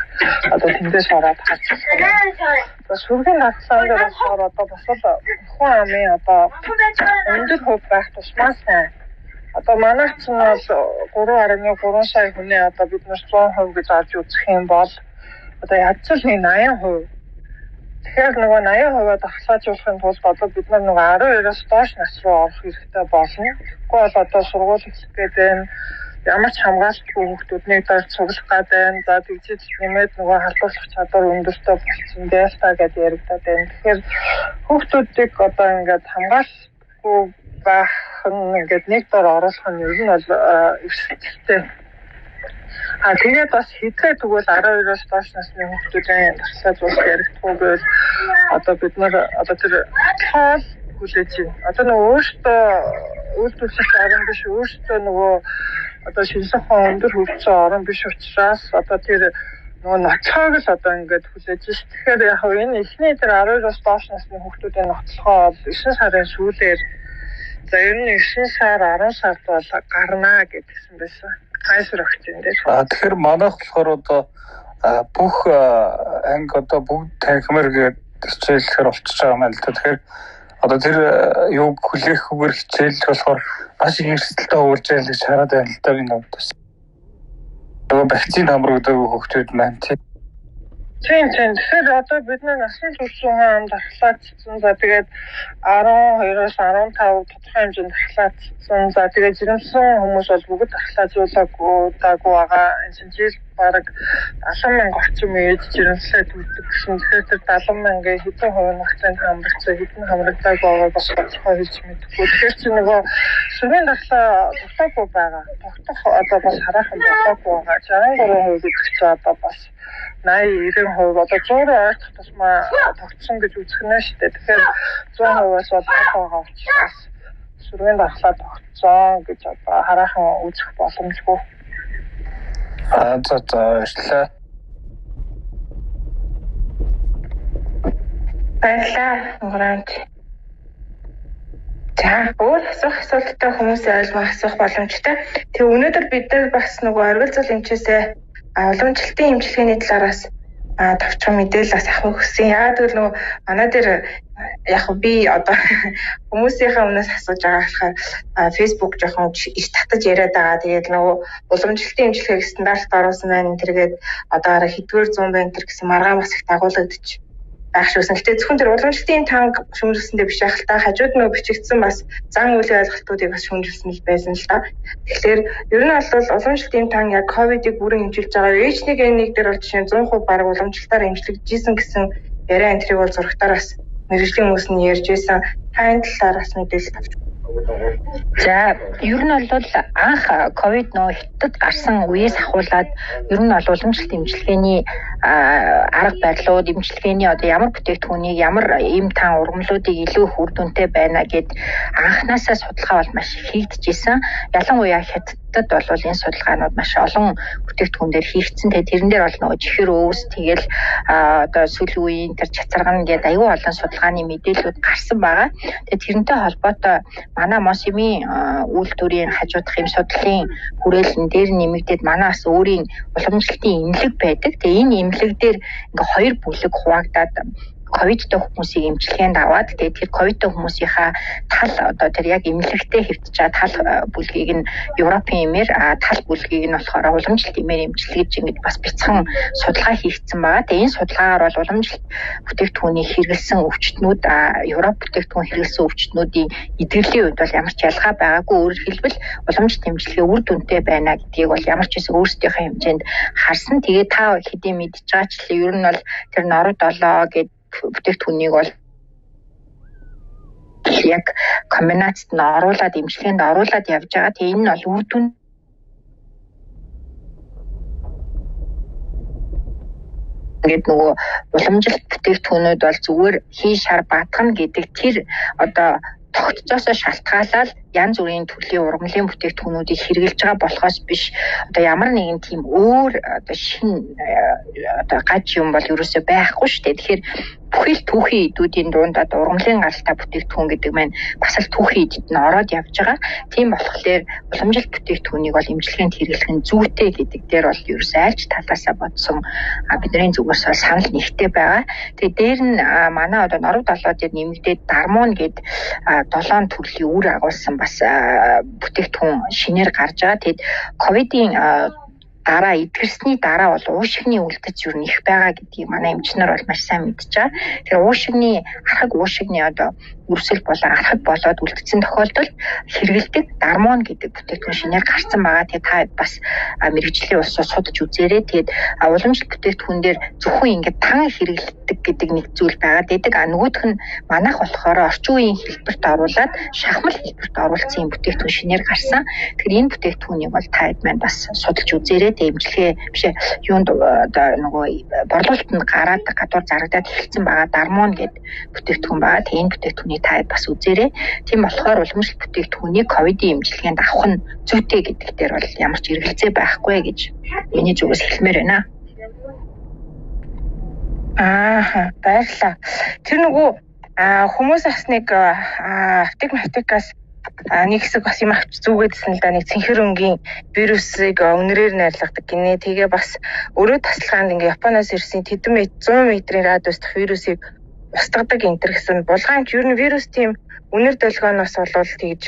одоо тэндээс ороод харж байна. Сүргийн дархлаанд болохоор одоо бас хүн амын одоо өндөр хөв байх тусмаа сайн. Одоо манай чинь бол 3.3 сая хүний одоо бид нар 100% гэж авч үзэх юм бол одоо яаж ч нэг 80%. Тэгэхээр нөгөө 80% дархлаажуулахын тулд одоо бид нар нөгөө 12-оос доош нас руу орох хэрэгтэй болно. Тэгэхгүй бол одоо сургууль эхлэх гэдэг ямар ч хамгаалалтгүй хүүхдүүднийг дор цуглах гэдэг. За тэгжиж нэмээд нөгөө халдварлах чадвар өндөртэй болсон дельта гэдэг яригдаад байна. Тэгэхээр хүүхдүүдийг одоо ингээд хамгаалахгүй байх нь ингээд нэг дор оруулах нь ер нь бол эрсдэлтэй. Тэгээд бас хэзээ тэгвэл 12-оос доош насны хүүхдүүдийн дархлаажуулалт яригдахгүй бол одоо бид нар одоо тэр тоол хүлээж байна. Одоо нөгөө өөртөө үйлдвэрлэх орон биш, өөртөө нөгөө одоо шинжлэх өндөр хөгжсөн орон биш учраас одоо тэр нөгөө ноцоог л одоо ингээд хүлээж ш. Тэгэхээр яг энэ эхний тэр 12-оос доош насны хүүхдүүдийн ноцлогоо 9 сарын сүүлээр За ер нь 9 сар 10 сард бол гарнаа гэдгсэн байсан. Хайсар өгсөн дээр. Тэгэхээр манайх болохоор одоо бүх анги одоо бүгд танхимэр гэдэг хичээлээр болчихж байгаа юм л да. Тэгэхээр одоо тэр юуг хүлээхгүйгээр хичээл болохоор маш их эрсдэлтэй уурж ял гэж хараад байна л да би навдас. Тэгээ вакцины хамрагдаагүй хөгтүүд маань тийм. Тэгэхээр одоо бид насны туршлагын ам дархлаацсан. За тэгээд 12-оос 15 тодорхой хэмжээнд дархлаацсан. За тэгээд жирэмсэн хүмүүс бол бүгд дархлаацуулаагүй байгаа. Энэ жил бараг 70,000 орчим үед жирэмслээд үлддэг гэсэн. Тэгэхээр тэр 70,000-ийн хэдэн хувийн вакцины хамрагдсан, хэдэн хамрагдаагүй байгааг бас тодорхой хэлж мэдэхгүй. Тэгэхээр чи нөгөө сүрийн дархлаа тогтоогүй байгаа. Тогтох одоо бас хараахан болоогүй байгаа. 63% гэдэг чинь одоо бас 80-90% одоо 100 ойртох тусмаа тогтсон гэж үзэх нь шүү дээ. Тэгэхээр 100%-аас бол байгаа учраас сүргийн дархлаа тогтсон гэж одоо хараахан үзэх боломжгүй. За баярлалаа. Баярлалаа. Гуранч. За өөр асуулттай хүмүүсээ асуух боломжтой. Тэг өнөөдөр бид нар бас нөгөө оргилцол эмчээсээ уламжлалтын эмчилгээний талаараас товчхон мэдээлэл бас авах гэсэн. Яагаад гэвэл нөгөө манай дээр яг би одоо хүмүүсийнхээ өмнөөс асууж байгаа болохоор Facebook жоохон иш татаж яриад байгаа. Тэгээд нөгөө уламжлалтын эмчилгээг стандартд оруулсан байна. Тэргээд одоо хэдгээр 100 байна тэр гэсэн маргаан бас их дагуулгадчих байх шүүсэн. Гэтэ зөвхөн тэр уламжлалтын танк шүүмжилсэндээ биш яг л та хажууд нөгөө бичигдсэн бас зан үйл ойлголтуудыг бас шүүмжилсэн л байсан л та. Тэгэхээр ер нь бол уламжлалтын танк яг ковидыг бүрэн эмчилж байгаа. H1N1 дээр бол жишээ нь 100% бараг уламжлалтаар эмчилгэжсэн гэсэн яриа энтрийг бол зурагтаар бас мэргэжлийн хүмүүс нь ярьж байсан. Та энэ талаар бас мэдээлэл авч. За ер нь бол анх ковид нөө хятад гарсан үеэс ахуулаад ер нь бол уламжлалт эмчилгээний арга барилууд эмчилгээний одоо ямар бүтээгдэхүүнийг ямар эм тан ургамлуудыг илүү үр дүнтэй байна гэд анханасаа судалгаа бол маш хийгдчихсэн. Ялангуяа хятадд бол энэ судалгаанууд маш олон бүтээгдэхүүн дээр хийгдсэн. Тэгээ тэрэн дээр бол нөгөө чихэр өвс тэгэл одоо сүүлийн үеийн тэр чацарган гэдэг аюул олон судалгааны мэдээлэлүүд гарсан байгаа. Тэгээ тэрнтэй холбоотой манай МОСИМ-ийн үйлдвэрийн хажуудах эм судлалын хүрээлэн дээр нэмэгдээд манай бас өөрийн уламжлалтын эмнэлэг байдаг. Тэгээ энэ эмнэлэг дээр ингээ хоёр бүлэг хуваагдаад ковидтой хүмүүсийг эмчилгээнд аваад тэгээд тэр ковидтой хүмүүсийнхаа тал одоо тэр яг эмнэлэгтээ хэвтчихэд тал бүлгийг нь Европын эмээр тал бүлгийг нь болохоор уламжлалт эмээр эмчилгэж ингэж бас бяцхан судалгаа хийгдсэн байгаа. Тэгээд энэ судалгаагаар бол уламжлалт бүтээгдэхүүнийг хэрэглэсэн өвчтнүүд Европ бүтээгдэхүүн хэрэглэсэн өвчтнүүдийн эдгэрлийн үед бол ямар ч ялгаа байгаагүй. Өөрөөр хэлбэл уламжлалт эмчилгээ үр дүнтэй байна гэдгийг бол ямар ч хэсэг өөрсдийнхөө хэмжээнд харсан. Тэгээд та хэдийн мэдж байгаа ч ер нь бол тэр нород олоо гэдэг бүтээгдэхүүнийг бол яг комбинацид нь оруулаад эмчилгээнд оруулаад явж байгаа. Тэгээ энэ нь бол үр дүн ингээд нөгөө уламжлалт бүтээгдэхүүнүүд бол зүгээр хий шар баатгана гэдэг тэр одоо тогтцоосоо шалтгаалаад янз бүрийн төрлийн ургамлын бүтээгдэхүүнүүдийг хэрэгжилж байгаа болохоос биш одоо ямар нэгэн тийм өөр одоо шинэ одоо гаж юм бол ерөөсөй байхгүй шүү дээ. Тэгэхээр бүхэл түүхийн эдүүдийн дунд одоо ургамлын гаралтай бүтээгдэхүүн гэдэг маань бас л түүхийн эдэд нь ороод явж байгаа. Тийм болохоор уламжлалт бүтээгдэхүүнийг бол эмчилгээнд хэрэглэх нь зүйтэй гэдэг дээр бол ерөөсөй альч талаасаа бодсон бидний зүгээс бол санал нэгтэй байгаа. Тэгээ дээр нь манай одоо норов далаа дээр нэмэгдээд дармон гэдэг 7 төрлийн үр агуулсан бас бүтээгдэхүүн шинээр гарч байгаа. Тэгэд ковидын дараа эдгэрсний дараа бол уушигны үлдэц юу нэх байгаа гэдгийг манай эмчнэр бол маш сайн мэдж байгаа. Тэгэхээр уушигны уушигны одоо үрсэл болон архаг болоод үлдсэн тохиолдолд хэрэгэлдэг дармон гэдэг бүтээгдэхүүн шинээр гарсан байгаа. Тэгээ та бас мэрэгжлийн улсаас судалж үзээрэй. Тэгээд уламжлалт бүтээгдэхүүн дээр зөвхөн ингээд тан хэрэгэлдэг гэдэг нэг зүйл байгаад байдаг. Нөгөөх нь манайх болохоор орчин үеийн хэлбэрт оруулаад шахмал хэлбэрт оруулсан юм бүтээгдэхүүн шинээр гарсан. Тэгэхээр энэ бүтээгдэхүүнийг бол та хэд маань бас судалж үзээрэй. Эмчилгээ бишээ юунд одоо нөгөө борлуулалтанд гараад гадуур зарагдаад эхэлсэн байгаа дармон гэдэг бүтээгдэхүүн байгаа. Тэгээ энэ бүтээгдэхүүнийг та бас үзээрэй. Тийм болохоор уламжлалт бүтээгдэхүүнийг ковидын эмчилгээнд авах нь зүйтэй гэдэг дээр бол ямар ч эргэлзээ байхгүй гэж миний зүгээс хэлмээр байна. Баярлалаа. Тэр нөгөө хүмүүс бас нэг аптекаас нэг хэсэг бас юм авч зүгээдсэн л да, нэг цэнхэр өнгийн вирусыг өнрээр найрлагдаг гинэ. Тэгээ бас өөрөө тасалгаанд ингээ Японоос ирсэн 100 метрийн радиус дах вирусыг устгадаг энэ төр гэсэн булгаанч ер нь вирус тийм үнэр долгооноос болвол тэгж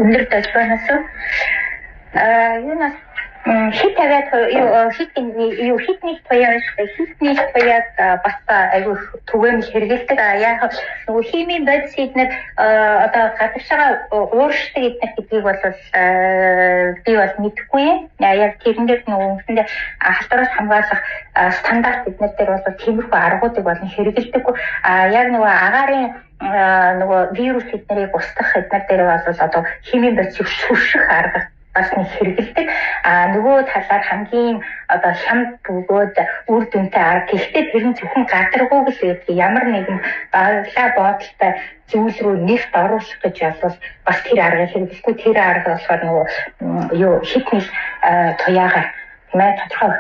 үнэр долгооноос юунаас хит аваад хитний туяаг бас айгүй түгээмэл хэрэгэлдэг. Яг нөгөө химийн бодис эднэр одоо гадагшаа ууршдаг эднэр гэдгийг бол би бол мэдэхгүй юм. Яг тэрнээр нөгөө үндсэндээ халдвараас хамгаалах стандарт эднэр дээр бол тиймэрхүү аргуудыг болон хэрэгэлдэг. Яг нөгөө агаарын нөгөө вирус эднэрийг устгах эднэр дээр бол одоо химийн бодисыг шүрших арга бас нэг хэрэгэлдэг. Нөгөө талаар хамгийн одоо хямд бөгөөд үр дүнтэй арга. Гэхдээ тэр нь зөвхөн гадаргууг л гэдэг ямар нэгэн баглаа бодолтой зүйл рүү нефт оруулах гэж бол бас тэр аргыг хэрэглэхгүй. Тэр арга болохоор нөгөө хитний туяагаар тодорхой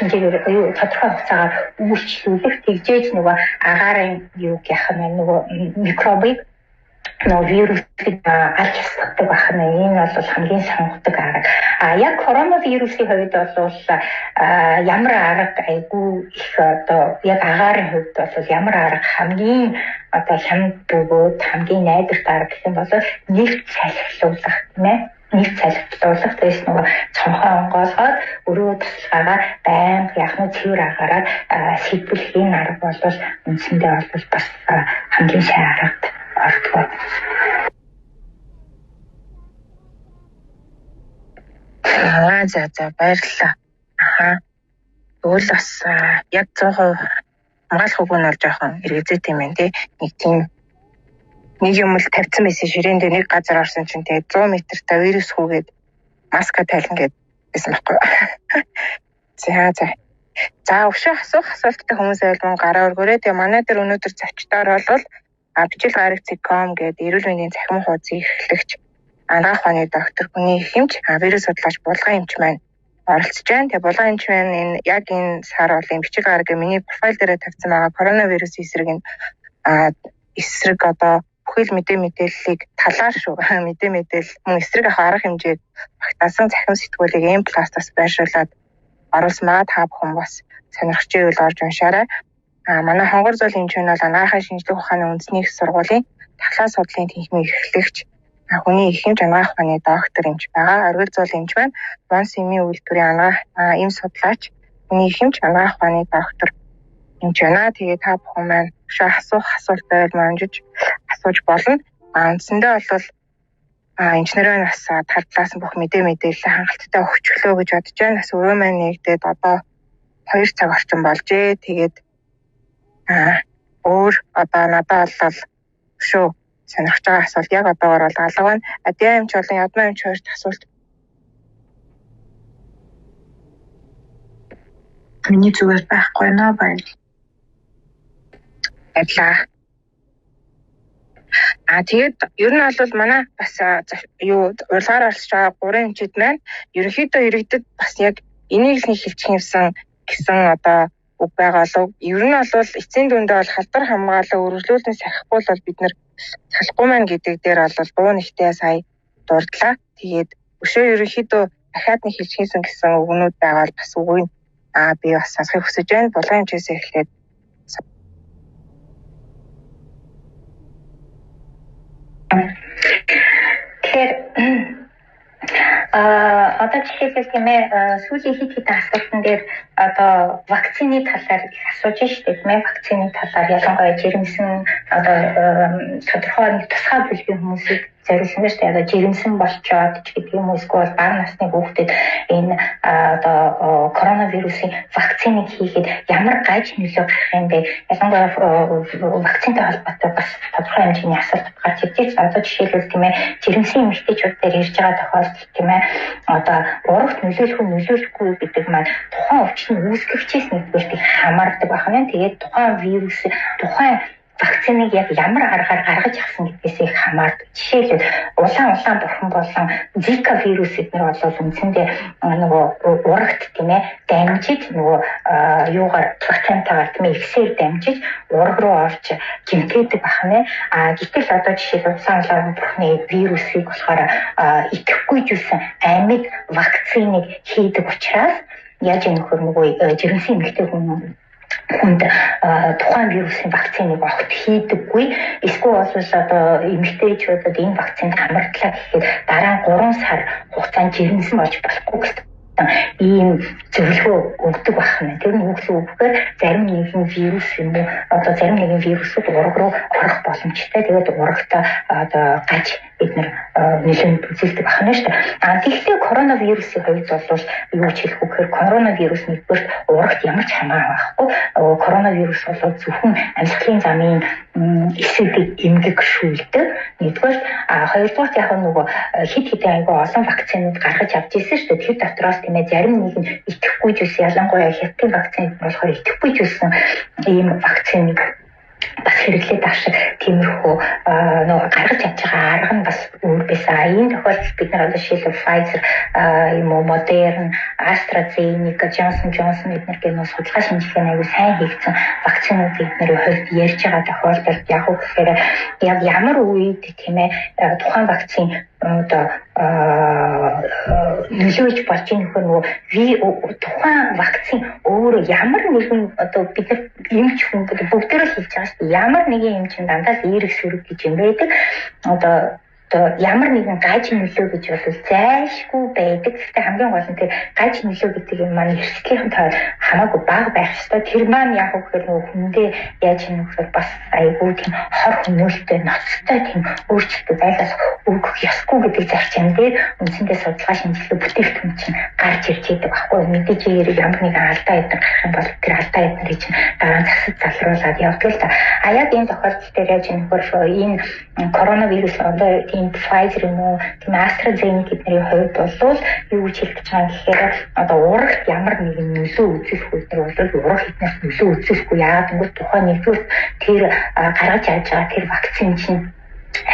хэмжээгээр тодорхой хугацаагаар үйлчлүүлэх тэгжээж нөгөө агаарын нөгөө микробыг нөгөө вирусыг алж устгадаг байна. Энэ бол хамгийн сонгодог арга. Яг коронавирусын хувьд бол ямар арга айгүй их одоо яг агаарын хувьд бол ямар арга хамгийн одоо хямд бөгөөд хамгийн найдварт арга гэх юм бол нефт салхилуулах тийм ээ. Нефт салхилуулах тэгээс нөгөө цонхоо онгоолгоод өрөө тусалгаагаар байнга яхны цэвэр агаараад сэтгүүлэх энэ арга бол үндсэндээ бол бас хамгийн сайн арга. За баярлалаа. Тэгвэл бас яг 100% хамгаалах үг нь бол жоохон эргэзээ тийм ээ тий. Нэг юм л тавьсан байсан ширээн дээр нэг газар орсон чинь тэгээ 100 метртэй вирус хүүгээд маска тайлан гэдсэн байхгүй. За өвшөө асуулттай хүмүүс айлман гараа өргөөрэй. Тэгээ манай дээр өнөөдөр зочдоор бол Бичил гарагцком гэдэг эрүүл мэндийн цахим хуудсыг эхлэгч анагаах ухааны доктор хүний их эмч вирус судлаач Булган эмч маань оролцож байна. Тэгээ Булган эмч маань энэ сар бол Бичил гарагийн миний профайл дээр тавьсан байгаа коронавирус эсрэг одоо бүхэл мэдээллийг талаар шүү. Мэдээлэл мөн эсрэг авах арга хэмжээг багтаасан цахим сэтгүүлийг M+-аас байршуулад оруулсан байгаа. Та бүхэн бас сонирхож ивэл орж уншаарай. Манай хонгор зол эмч нь бол анагаахын шинжлэх ухааны үндэсний их сургуулийн дахлаа судлалын тэнхимийн эрхлэгч хүний их эмч анагаах ухааны доктор эмч байгаа. Оргил зол эмч маань Монс эмийн үйлдвэрийн эм судлаач хүний их эмч анагаах ухааны доктор эмч байна. Тэгээ та бүхэн маань асуух асуулт байвал манжиж асууж болно. Үндсэндээ бол инженерийн бас талаас нь бүх мэдээлэл хангалттай өгч өглөө гэж бодож байна. Бас өрөө маань нэгдээд одоо 2 цаг орчим болжээ. Тэгээд өөр одоо надад бол шүү сонирхож байгаа асуулт яг одоогор бол алга байна. Адиа эмч болон ядмаа эмч хоёрт асуулт. Миний зүгээр байхгүй нөө байна. Тэгээд ер нь бол манай бас урилгаар оролцож байгаа 3 эмчид маань ерөнхийдөө иргэдэд бас яг энийг л хэлчих гэсэн одоо үг байгаа л ер нь бол эцсийн дүндээ бол халдвар хамгаалал үргэлжлүүлэн сахихгүй бол бид нэр салахгүй маань гэдэг дээр бол буу нэгтээ сая дурдлаа. Тэгээд өшөө ерөнхийдөө дахиад нэг хэлчихсэн гэсэн үгнүүд байгаа л бас үгүй. Би бас сонсохыг хүсэж байна. Булган эмчээс эхлээд одоо жишээлбэл тийм ээ сүүлийн хит асуултан дээр одоо вакцины талаар их асууж штеп тийм ээ вакцины талаар ялангуяа жирэмсэн одоо тодорхой нэг тусгай бүлгийн хүмүүсийг зориулсан шүү дээ. Одоо жирэмсэн болчоод ч гэдэг юм уу эсвэл бага насны хүүхдэд энэ одоо коронавирусын вакциныг хийгээд ямар гаж нөлөө гарах юм бэ? Ялангуяа вакцинтай холбоотой бас тодорхой хэмжээний асуулт гарч ирж байна. Одоо жишээлбэл тийм ээ жирэмсэн эмэгтэйчүүд дээр ирж байгаа тохиолдол тийм ээ одоо урагт нөлөөлөхгүй гэдэг маань тухайн өвчин үүсгэгчээс нэгдүгээр хамаардаг байна. Тэгээд тухайн вирус тухайн вакциныг яг ямар аргаар гаргаж авсан гэдгээс их хамаардаг. Жишээлбэл улаан бурхан болон Zika вирус эдгээр бол үндсэндээ нөгөө урагт тийм ээ дамжиж нөгөө юугаар плацентагаар тийм ээ ихсээр дамжиж ураг руу орж гинтээдэг бахна. Гэтэл одоо жишээлбэл улаан бурханы вирусыг болохоор идэхгүй жисэн амьд вакциныг хийдэг учраас яаж юм хөр нөгөө жирэмсэн эмэгтэй хүнд тухайн вирусын вакциныг огт хийдэггүй. Эсвэл одоо эмэгтэйчүүдэд энэ вакцинд хамардлаа гэхэд дараа 3 сар хугацаанд жирэмсэн болж болохгүй гэсэн ийм зөвлөгөө өгдөг байна. Тэр нь үгээр зарим нэгэн вирус юм уу одоо зарим нэгэн вирусууд ураг руу орох боломжтой. Тэгээд урагтаа одоо гаж бид нэлээд үзүүлдэг байна шүү дээ. Тэгэхдээ коронавирусын хувьд бол юу ч хэлэхгүй гэхээр коронавирус нэгдүгээр урагт ямар ч хамаа байхгүй. Коронавирус бол зөвхөн амьсгалын замын эсүүдийг эмгэгшүүлдэг. Нэгдүгээр хоёрдугаар яг нөгөө хит хитэн айгүй олон вакцинууд гаргаж авч ирсэн шүү дээ. Тэр дотроос тийм ээ зарим нэг нь итгэхгүй жисэн ялангуяа хятадын вакцины болохоор итгэхгүй жисэн ийм вакциныг бас хэрэглээд авшиг тиймэрхүү нөгөө гаргаж авч байгаа арга нь бас өөр байсан. Энэ тохиолдолд бид нар одоо жишээлбэл Pfizer юм уу Moderna, AstraZeneca, Johnson эдгээр гэнэ судалгаа шинжилгээ аягүй сайн хийгдсэн вакцинууд эднэрийн хувьд ярьж байгаа тохиолдолд яг үгээр яг ямар үед тийм ээ тухайн вакцин одоо нөлөөж болж байгаа нөгөө тухайн вакцин өөрөө ямар нэгэн одоо бид нар эмч хүн бүгдээрээ хийж байгаа шүү дээ. Ямар нэгэн эмч дандаа л эерэг сүрэг гэж юм байдаг. Одоо ямар нэгэн гаж нөлөө гэж бол зайлшгүй байдаг. Гэхдээ хамгийн гол нь тэр гаж нөлөө гэдэг юм маань эрсдлийн тоо хамаагүй бага байх ёстой. Тэр маань яг үгээр нөгөө хүндээ яаж юм гэхээр бас айгүй тийм хор хөнөөлтөй ноцтой тийм өөрчлөлтөд байлаас өгөх ёсгүй гэдэг зарчим дээр үндсэндээ судалгаа шинжилгээ бүтээгдэхүүн чинь гарч ирж байдаг байхгүй. Мэдээж ямар нэгэн алдаа эдгээр гарах юм бол тэр алдаа эдгээр чинь дараа нь засаж залруулаад явдаг л да. Яг энэ тохиолдолд яаж юм гэхээр энэ коронавирус одоо Pfizer юм уу тийм AstraZeneca гэдний хувьд бол юу гэж хэлж байгаа гэхээр одоо урагт ямар нэгэн нөлөө үзүүлэх үедэр бол ураг хитнээс нөлөө үзүүлэхгүй яагаад гэвэл тухайн нэгдүгээр тэр гаргаж авч байгаа тэр вакцин чинь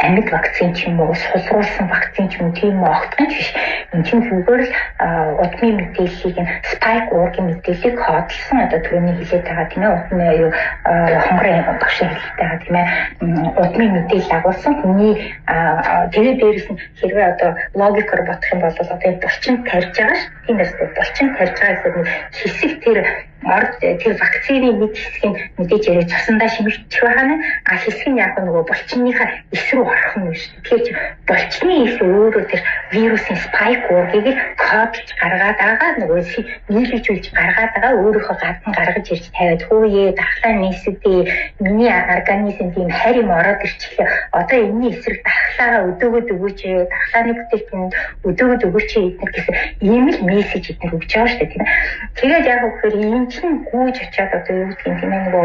амьд вакцин ч юм уу сулруулсан вакцин ч юм уу тийм огтхон биш. Энэ чинь зүгээр л удмын мэдээллийг спайк уургийн мэдээллийг кодолсон одоо түрүүний хэлээд байгаа тийм ээ удмын юу хонгорын багш хэлээд байгаа тийм ээ удмын мэдээлэл агуулсан хүний тэгээ дээрээс нь хэрвээ одоо логикоор бодох юм бол одоо булчин тарьж байгаа ш. Тиймээс булчин тарьж байгаа гэсэн хэсэг тэр вакцины нэг хэсгийг мэдээж яриж цусандаа шимэгдчих байна. Хэсэг нь яг нөгөө булчинныхаа эс рүү орох юм шүү. Тэгэхээр булчны эс өөрөө тэр вирусын спайк уургийг кодж гаргаад байгаа нөгөө нийлүүлж гаргаад байгаа өөрөөхөө гадна гаргаж ирж тавиад хөөе дархлаа нийсэдээ миний организм тийм харь юм ороод ирчихлээ. Одоо энэний эсрэг дархлаагаа өдөөгөөд өгөөч дархлааны бүтээгдэхүүнд өдөөгөөд өгөөч эдгээр гэсэн ийм л мессеж эдгээр өгч байгаа шүү тийм ээ. Тэгээд яг үгээр энэ чинь гүйж очиад одоо юу гэдэг юм нөгөө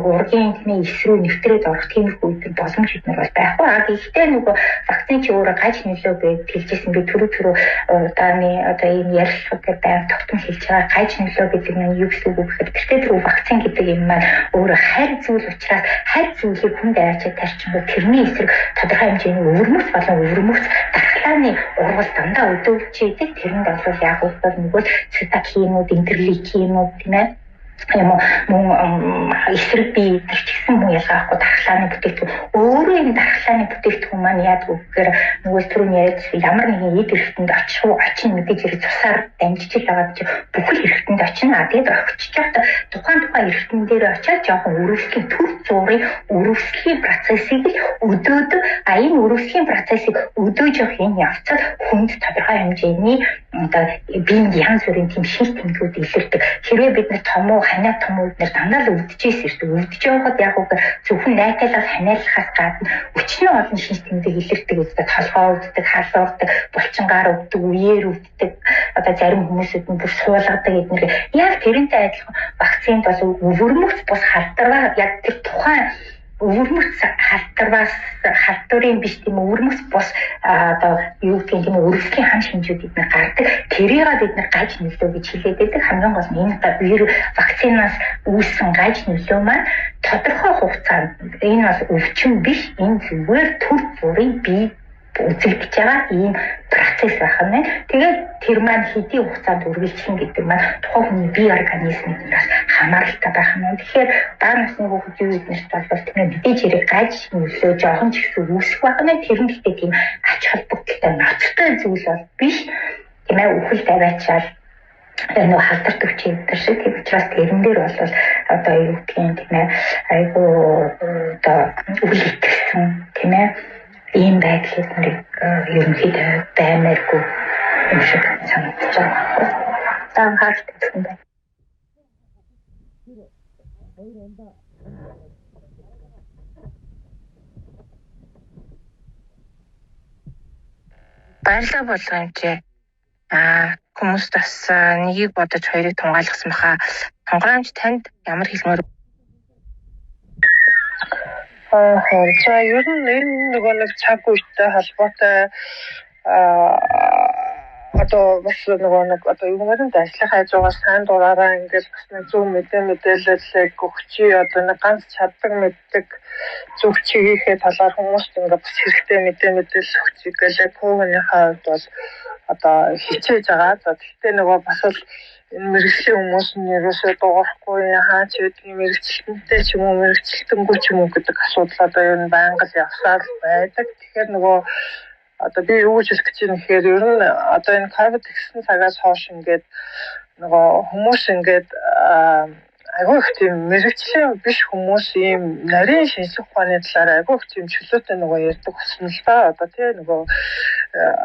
ургийн тийм эсрэг нэвтрээд орох тиймэрхүү үйл боломж эдгээр бол байхгүй. Гэхдээ нөгөө вакцин чи өөрөө гаж нөлөө гэж хэлжсэн би түрүү удааны одоо ийм ярилцлагуудаар байнга тогтмол хэлж байгаа гаж нөлөө гэдэг нь юу гэсэн үг вэ гэхээр тэртээ түрүү вакцин гэдэг юм маань өөрөө харь зүйл учраас харь зүйлийг хүнд аваачаад тарчингууд тэрний эсрэг тодорхой хэмжээний өвөрмөц болон өвөрмөц дархлааны ургал дандаа өдөөгч идэг тэрэнд бол яг үгээр нөгөө цитокинууд интерлейкинууд тийм ээ мөн эсрэг бие тэгсэн хүн ялгаахгүй дархлааны бүтээгдэхүүн өөрөө энэ дархлааны бүтээгдэхүүн маань яадаг вэ гэхээр нөгөө түрүүний яриад ямар нэгэн эд эрхтэнд очин мэдээж хэрэг цусаар дамжиж байгаа гэж бүхэл эрхтэнд очино. Тэгээд очиж байхдаа тухайн эрхтэн дээр очиад жоохон өрөвслийн төр зуурын өрөвслийн процессыг өдөөд энэ өрөвслийн процессыг өдөөж явах энэ явцад хүнд тодорхой хэмжээний одоо биеийн янз бүрийн тийм шил тэмдгүүд илэрдэг. Хэрвээ бид нар том ханаа том үднэр дандаа л өвдөж ирсэн. Өвдөж явахад яг үгээр зөвхөн найталаас ханиалахаас гадна өчнөө олон шинж тэмдэг илэрдэг үздэг, толгоо өвддөг, халаа өвддөг, булчингаар өвддөг, үеэр өвддөг. Одоо зарим хүмүүсүүд нь бүр суулгадаг эднэр. Яг тэрнтэй адилхан вакцинд бол өвөрмөц бус халдвар яг тэр тухайн өвөрмөц халдварын биш тийм өвөрмөц бус одоо юу гэх юм өргөслийн хам шинжүүд эдгээр гардаг. Тэрийг бид нар гаж нөлөө гэж хэлээд байдаг. Хамгийн гол нь энэ вакцинаас үүссэн гаж нөлөө маань тодорхой хугацаанд энэ бас өвчин биш, энэ зүгээр төр бүрийн бие үзэгдэж байгаа ийм процесс байх нь. Тэгээд тэр маань хэдийн хугацаанд үргэлжлэн гэдэг маань тухайн хүний бие организмээс хамааралтай байх нь. Тэгэхээр бага насны хүүхдийн эднэрт бол тийм мэдээж хэрэг гаж нөлөө жоохон ч ихсэн үүсэх байх нь. Тэр нь гэхдээ тийм ач холбогдолтой ноцтой зүйл бол биш. Тийм ээ, үхэл тавиачаал нэг халтар төвчийн өдр шиг. Тийм учраас тэрэн дээр бол одоо юу гэх юм тийм ээ, айгуу одоо үл итгэсэн тийм ээ ийм байдлыг ерөнхийдөө баймааргүй юм шиг санагдаж байгаа. Анхааралтай юм байна. Баярлалаа болгоомжээ. Хүмүүс бас нэгийг бодож хоёрыг тунгаалгасан баха. Тонгоромж танд ямар хэлмээр? За ер нь энэ нэг цаг үетэй холбоотой одоо бас одоо юмрын ажлын хайжгаа сайн дураараа ингээд бас нэг зөв мэдээлэлийг өгчий одоо нэг ганц чаддаг мэддэг зөв чигээхээ талаар хүмүүст ингээд бас хэрэгтэй мэдээлэл өгчий гэдэг ковынхаа хувьд бол одоо хичээж байгаа. За гэхдээ бас л энэ мэрэгчлийн хүмүүс нь ерөөсөө дуурахгүй хаач үгүй мэрэгчлэнтэй ч юм уу мэрэгчлэнгүй ч юм уу гэдэг асуудал одоо ер нь байнга л явсаар байдаг. Тэгэхээр одоо би юу гэж хэлэх гэж юм гэхээр ер нь одоо энэ ковид гэсэн цагаас хойш ингээд хүмүүс ингээд айгүй их тийм мэрэгчлийн биш хүмүүс ийм нарийн шинжлэх ухааны талаар айгүй их тийм чөлөөтэй ярьдаг болсон л да. Одоо тийм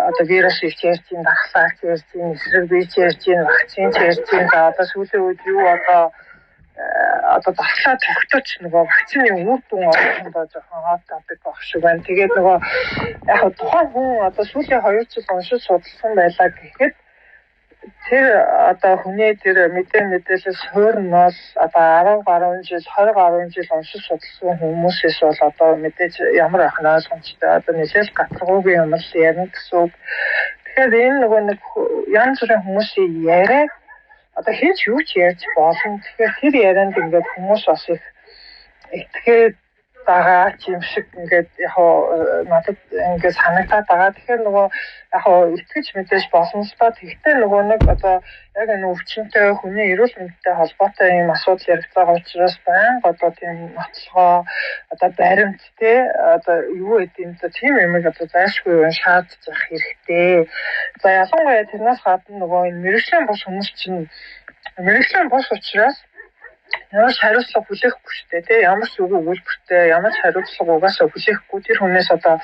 одоо вирус их ярьж, дархлаа ярьж, эсрэг бийж ярьж, вакцин ярьж, за одоо сүүлийн үед юу одоо дархлаа тогтооч вакцины үр дүн олохондоо жоохон хот тавдаг байх шиг байна. Тэгээд яг тухайн хүн одоо сүүлийн 2 жил уншиж судалсан байлаа гэхэд тэр одоо хүний тэр мэдээлэл суурнаас одоо 10 жил 20 жил уншиж судалсан хүмүүсээс бол одоо мэдээж ямар ахна ойлгомжтой одоо нэлээд гацгуугийн юм л ярина гэсэн. Тэгэхээр энэ нэг янз бүрийн хүмүүсийн яриа одоо хийж юу ч ярьж болно. Тэгэхээр тэр ярианд ингээд хүмүүс бас их итгэхэд байгаа юм шиг ингээд яг надад ингээд санагдаад байгаа. Тэгэхээр яг итгэж мэдээж болно л та. Тэгтээ нэг одоо яг энэ өвчнөд хүний эрүүл мэндтэй холбоотой юм асуудал яригдж байгаа учраас байнга одоо тийм нотлогоо одоо баримт те одоо юу гэдэг юм тийм юм одоо зайлшгүй шаардж явах хэрэгтэй. За ялангуяа тэрнээс гадна энэ мэрэгжлийн бус хүмүүс чинь мэрэгжлийн бус учраас ямар ч хариуцлага хүлээхгүй шүү дээ тий ямар ч үгүй үйлдвэртэй ямар ч хариуцлага угаасаа хүлээхгүй тэр хүнээс одоо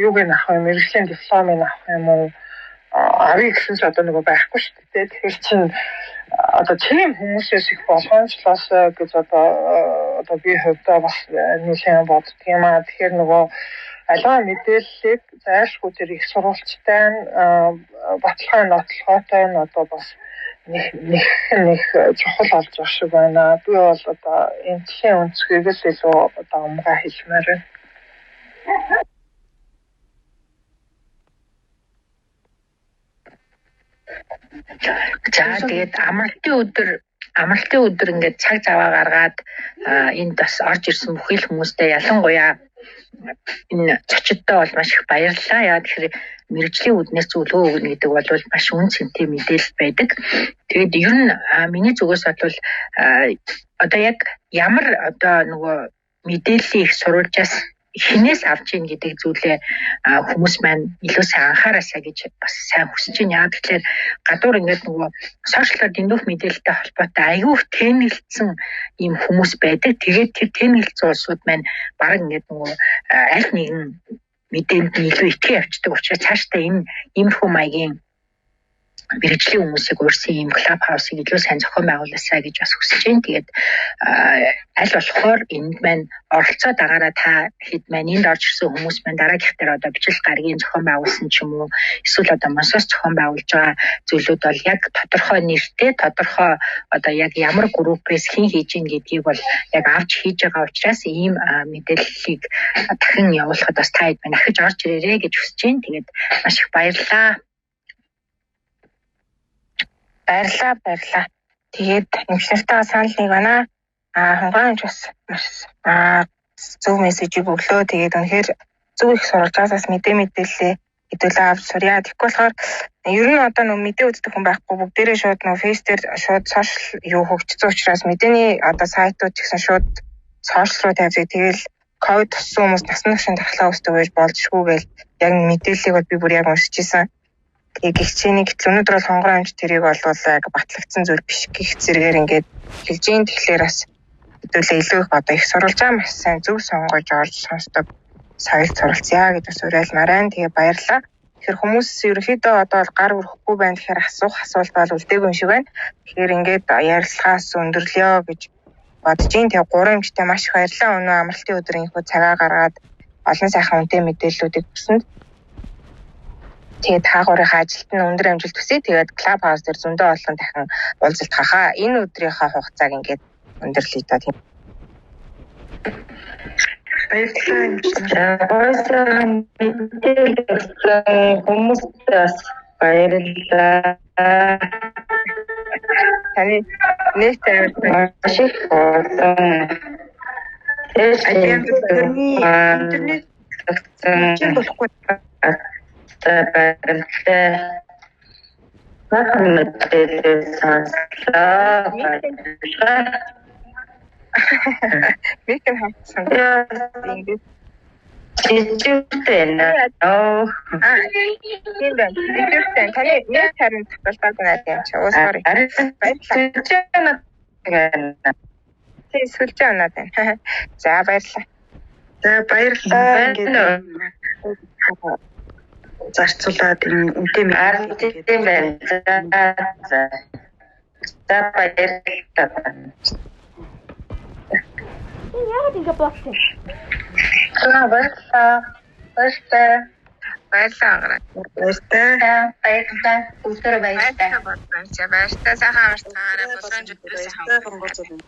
юуг нь авах юм мэрэгжлийн дипломыг авах юм уу авъя гэсэн ч одоо байхгүй шүү дээ тэгэхээр чинь одоо тийм хүмүүсээс их болгоомжлоос гэж одоо би хувьдаа бас нэлээд боддог юм аа тэгэхээр аливаа мэдээллийг зайлшгүй тэр их сурвалжтай баталгаа нотлогоотой нь одоо бас нэг чухал болж байгаа шиг байна. Би бол одоо энэ тийм өнцгийг л илүү одоо умгаа хэлмээр байна. За тэгээд амралтын өдөр ингээд цаг заваа гаргаад энд бас орж ирсэн бүхэл хүмүүстээ ялангуяа энэ зочдтой бол маш их баярлалаа. Яа тэгэхээр мэрэгжлийн үднээс зөвлөгөө өгнө гэдэг бол маш үн цэнтэй мэдээлэл байдаг. Тэгээд ер нь миний зүгээс бол одоо яг ямар одоо мэдээллийн их сурвалжаас хинээс авч ийн гэдэг зүйлээ хүмүүс маань илүү сайн анхаараасаа гэж бас сайн хүсэж байна. Тэгэхээр гадуур ингээд сошиалаар дэндүүх мэдээлэлтэй холбоотой аягүй тэнэлсэн ийм хүмүүс байдаг. Тэгээд тэр тэнэлсэн улсууд маань бараг ингээд аль нэгэн мэдээнд илүү итгэж явцдаг учраас цаашдаа энэ иймэрхүү маягийн мэргэжлийн хүмүүсийг урьсан ийм клуб хаусыг илүү сайн зохион байгуулаасаа гэж бас хүсэж байна. Тэгээд аль болохоор энд маань оролцоод байгаараа та хэд маань энд орж ирсэн хүмүүс маань дараагийнх дээр одоо бичлэг гаргийн зохион байгуулсан ч юм уу эсвэл одоо мансаас зохион байгуулж байгаа зүйлүүд бол яг тодорхой нэртэй тодорхой одоо яг ямар группээс хэн хийж ийн гэдгийг бол яг авч хийж байгаа учраас ийм мэдээллийг дахин явуулахад бас та хэд маань ахиж орж ирээрэй гэж хүсэж байна. Тэгээд маш их баярлалаа. Баярлалаа. Тэгээд эмчнэртээ санал нэг байна. Хонгоромж бас маш зөв мессежийг өглөө. Тэгээд үнэхээр зөв их сурвалжаас мэдээлэлээ хэдүүлээ авч сурья. Тэгэхгүй болохоор ер нь одоо нөө мэдээ үздэг хүн байхгүй бүгдээрээ шууд нөө фейс дээр шууд сошиал юу хөгжсөн учраас мэдээний одоо сайтууд ч гэсэн шууд сошиал руу тавьдаг. Тэгэл ковид туссан хүмүүс насан туршийн дархлаа үүсдэг байж болзошгүй гэл яг мэдээллийг бол би бүр яг уншиж ийсэн. Тэгээ гихчээний гэтэл өнөөдөр бол хонгороо амж тэрийг бол яг батлагдсан зүйл биш гих зэрэгээр ингээд хэлж ийн тэгэхээр бас хэдүүлээ илүү их одоо их сурвалж байгаа маш сайн зөв сонгож орж сонсдог соёлд суралцъя гэж бас уриалмаар байна. Тэгээ баярлалаа. Тэгэхээр хүмүүс ерөнхийдөө одоо гар өрөхгүй байна гэхээр асуух асуулт бол үлдээгүй юм шиг байна. Тэгэхээр ингээд ярилцлагаас өндөрлөё гэж бодож ийн. Тэгээ 3 эмчтэй маш их баярлалаа. Өнөө амралтын өдрийн ихөө цагаа гаргаад олон сайхан үнэтэй мэдээллүүдийг өгсөнд тэгээд таагуурынхаа ажилд нь өндөр амжилт хүсье. Тэгээд клуб хаус дээр зөндөө олон дахин уулзалт хахаа. Энэ өдрийнхөө хугацааг ингээд өндөрлөе даа тийм. Баярлалаа. Хүмүүстээс баярлалаа. Таны нэгт маш их болсон. Интернет чинь болохгүй. Баярлалаа. Викэн хавцсан. Ингээд жижигтэй нөө. Тийм байна. Жижигтэй. Таны нэг харин таталтаад байна юм чи. Уусгаарай. Баярлалаа. Тийм сүлж оноод байна. За баярлалаа. За баярлалаа. Зарцуулаад үнтэй мэдээ тийм байна. За баярлалаа. Яг ингэ болчих. Баярлалаа. Баярлалаа. Өдөр баярлалаа. Сайхан амарцгаараа болгоомж өдрөөс сайхан.